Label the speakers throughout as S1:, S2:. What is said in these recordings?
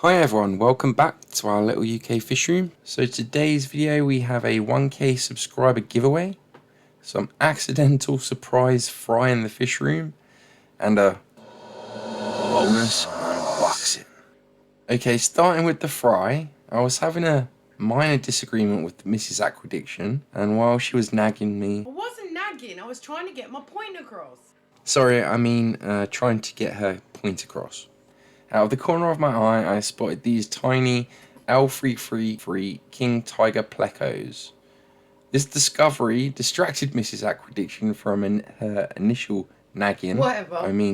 S1: Hi everyone, welcome back to our little UK fish room. So today's video we have a 1k subscriber giveaway, some accidental surprise fry in the fish room, and a bonus unboxing. Okay, starting with the fry, I was having a minor disagreement with Mrs. Aquatics, and while she was nagging me...
S2: I wasn't nagging, I was trying to get my point across.
S1: Sorry, I mean trying to get her point across. Out of the corner of my eye, I spotted these tiny L333 King Tiger Plecos. This discovery distracted Mrs. Aquatics from her initial nagging,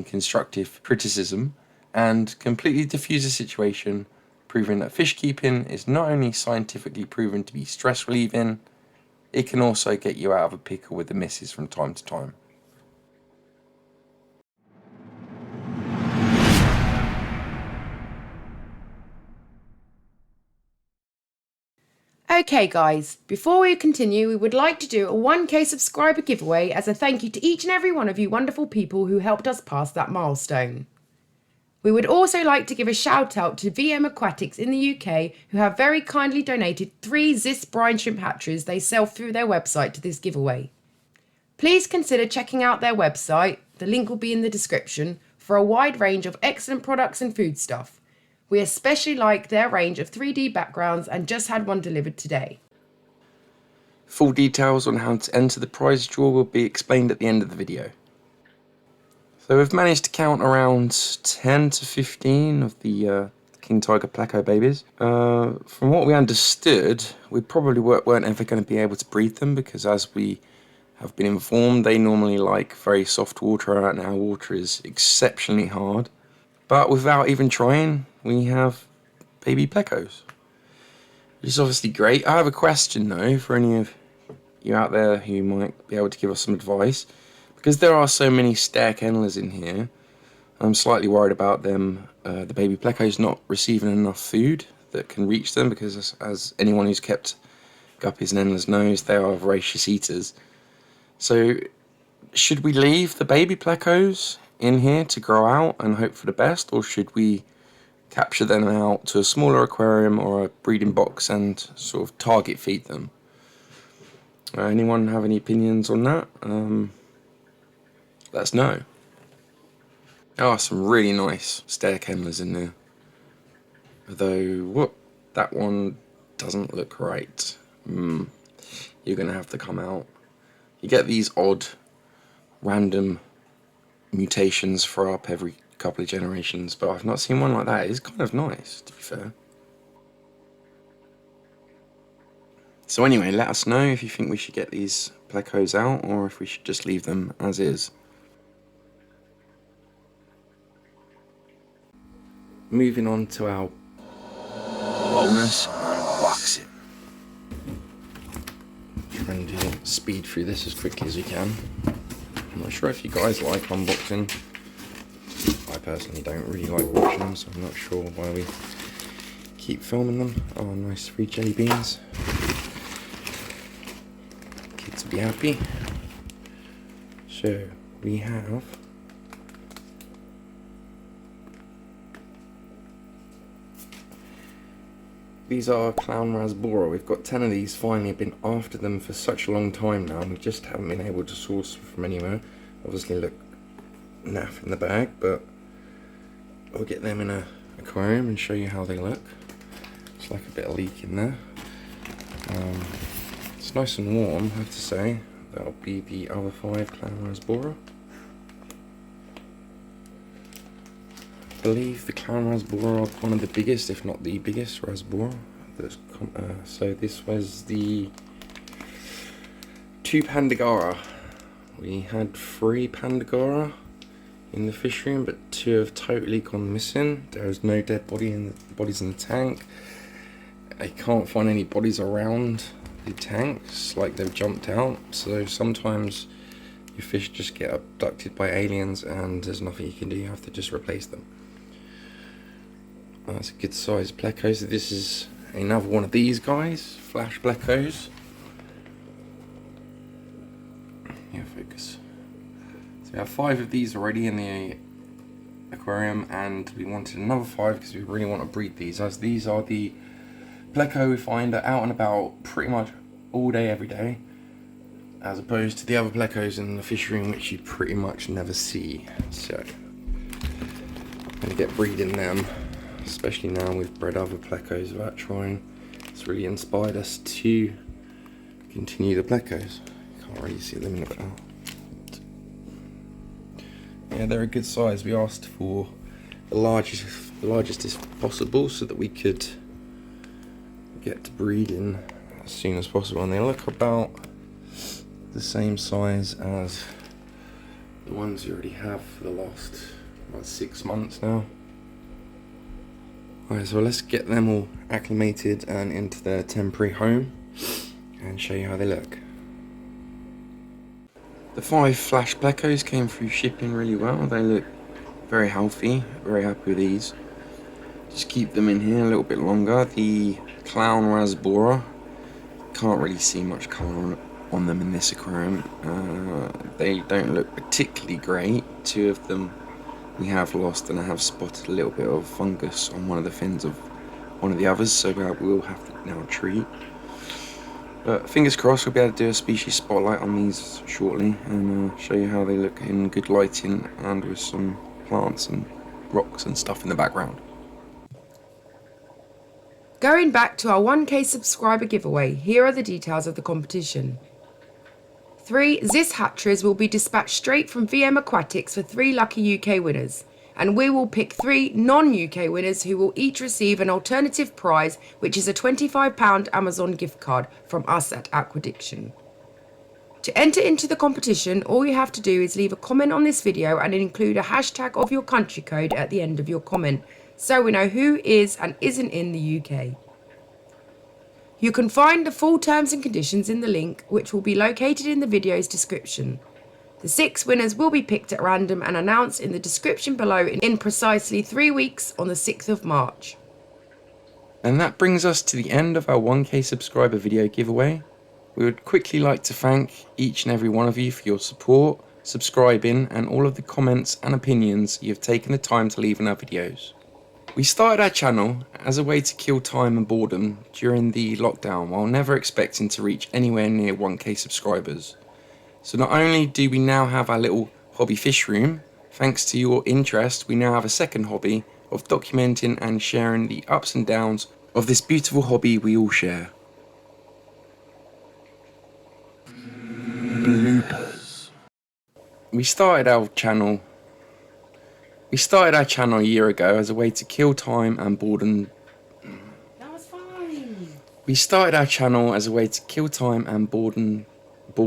S1: constructive criticism, and completely diffused the situation, proving that fish keeping is not only scientifically proven to be stress relieving, it can also get you out of a pickle with the missus from time to time.
S2: Okay guys, before we continue, we would like to do a 1k subscriber giveaway as a thank you to each and every one of you wonderful people who helped us pass that milestone. We would also like to give a shout out to J Aquatics in the UK who have very kindly donated 3 Zis brine shrimp hatcheries they sell through their website to this giveaway. Please consider checking out their website, the link will be in the description, for a wide range of excellent products and foodstuff. We especially like their range of 3D backgrounds and just had one delivered today.
S1: Full details on how to enter the prize draw will be explained at the end of the video. So we've managed to count around 10 to 15 of the King Tiger Pleco babies. From what we understood, we probably weren't ever going to be able to breed them because, as we have been informed, they normally like very soft water and our water is exceptionally hard. But without even trying, we have baby Plecos, which is obviously great. I have a question though for any of you out there who might be able to give us some advice. Because there are so many stair kennelers in here, I'm slightly worried about them, the baby Plecos not receiving enough food that can reach them, because as anyone who's kept guppies and endlers knows, they are voracious eaters. So should we leave the baby Plecos in here to grow out and hope for the best, or should we capture them out to a smaller aquarium or a breeding box and sort of target feed them? Anyone have any opinions on that? Let us know. Oh, some really nice stair kennelers in there. Although, that one doesn't look right. You're going to have to come out. You get these odd, random mutations throw up every couple of generations, but I've not seen one like that. It's kind of nice, to be fair. So anyway, let us know if you think we should get these Plecos out or if we should just leave them as is. Moving on to our bonus unboxing. Trying to speed through this as quickly as we can. I'm not sure if you guys like unboxing. I personally don't really like watching them, so I'm not sure why we keep filming them. Oh, nice 3 jelly beans. Kids will be happy. So we have these are clown rasbora. We've got 10 of these finally. I've been after them for such a long time now, and we just haven't been able to source from anywhere. Obviously look naff in the bag, but I'll get them in an aquarium and show you how they look. It's like a bit of leak in there. It's nice and warm, I have to say. That'll be the other 5 clown rasbora. I believe the clown rasbora are one of the biggest, if not the biggest, rasbora. So this was the 2 Pandagara. We had 3 Pandagara in the fish room, but 2 have totally gone missing. There is no dead bodies in the tank. I can't find any bodies around the tanks, like they've jumped out. So sometimes your fish just get abducted by aliens and there's nothing you can do, you have to just replace them. That's a good sized Pleco. So this is another one of these guys, flash Plecos. Yeah, focus. So we have 5 of these already in the aquarium, and we wanted another 5 because we really want to breed these, as these are the Pleco we find are out and about pretty much all day every day, as opposed to the other Plecos in the fish room which you pretty much never see. So I'm going to get breeding them, especially now we've bred other Plecos without trying. It's really inspired us to continue the Plecos. Can't really see them in the back. Yeah, they're a good size. We asked for the largest if possible, so that we could get to breeding as soon as possible. And they look about the same size as the ones you already have for the last about 6 months now. Alright, so let's get them all acclimated and into their temporary home and show you how they look. The 5 flash Plecos came through shipping really well. They look very healthy, very happy with these. Just keep them in here a little bit longer. The clown rasbora, can't really see much colour on them in this aquarium. They don't look particularly great. 2 of them we have lost, and I have spotted a little bit of fungus on one of the fins of one of the others, so we'll have to now treat. But fingers crossed we'll be able to do a species spotlight on these shortly and show you how they look in good lighting and with some plants and rocks and stuff in the background.
S2: Going back to our 1k subscriber giveaway, here are the details of the competition. 3 Zis hatcheries will be dispatched straight from VM Aquatics for 3 lucky UK winners, and we will pick 3 non-UK winners who will each receive an alternative prize, which is a £25 Amazon gift card from us at Aquadiction. To enter into the competition, all you have to do is leave a comment on this video and include a hashtag of your country code at the end of your comment, so we know who is and isn't in the UK. You can find the full terms and conditions in the link, which will be located in the video's description. The 6 winners will be picked at random and announced in the description below in precisely 3 weeks on the 6th of March.
S1: And that brings us to the end of our 1k subscriber video giveaway. We would quickly like to thank each and every one of you for your support, subscribing, and all of the comments and opinions you've taken the time to leave in our videos. We started our channel as a way to kill time and boredom during the lockdown, while never expecting to reach anywhere near 1k subscribers. So not only do we now have our little hobby fish room, thanks to your interest we now have a second hobby of documenting and sharing the ups and downs of this beautiful hobby we all share. Bloopers. We started our channel a year ago as a way to kill time and boredom.
S2: That was fine.
S1: We started our channel as a way to kill time and boredom.
S2: You're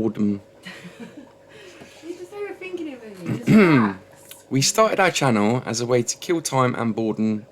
S2: just overthinking it, baby. Just relax.
S1: We started our channel as a way to kill time and boredom.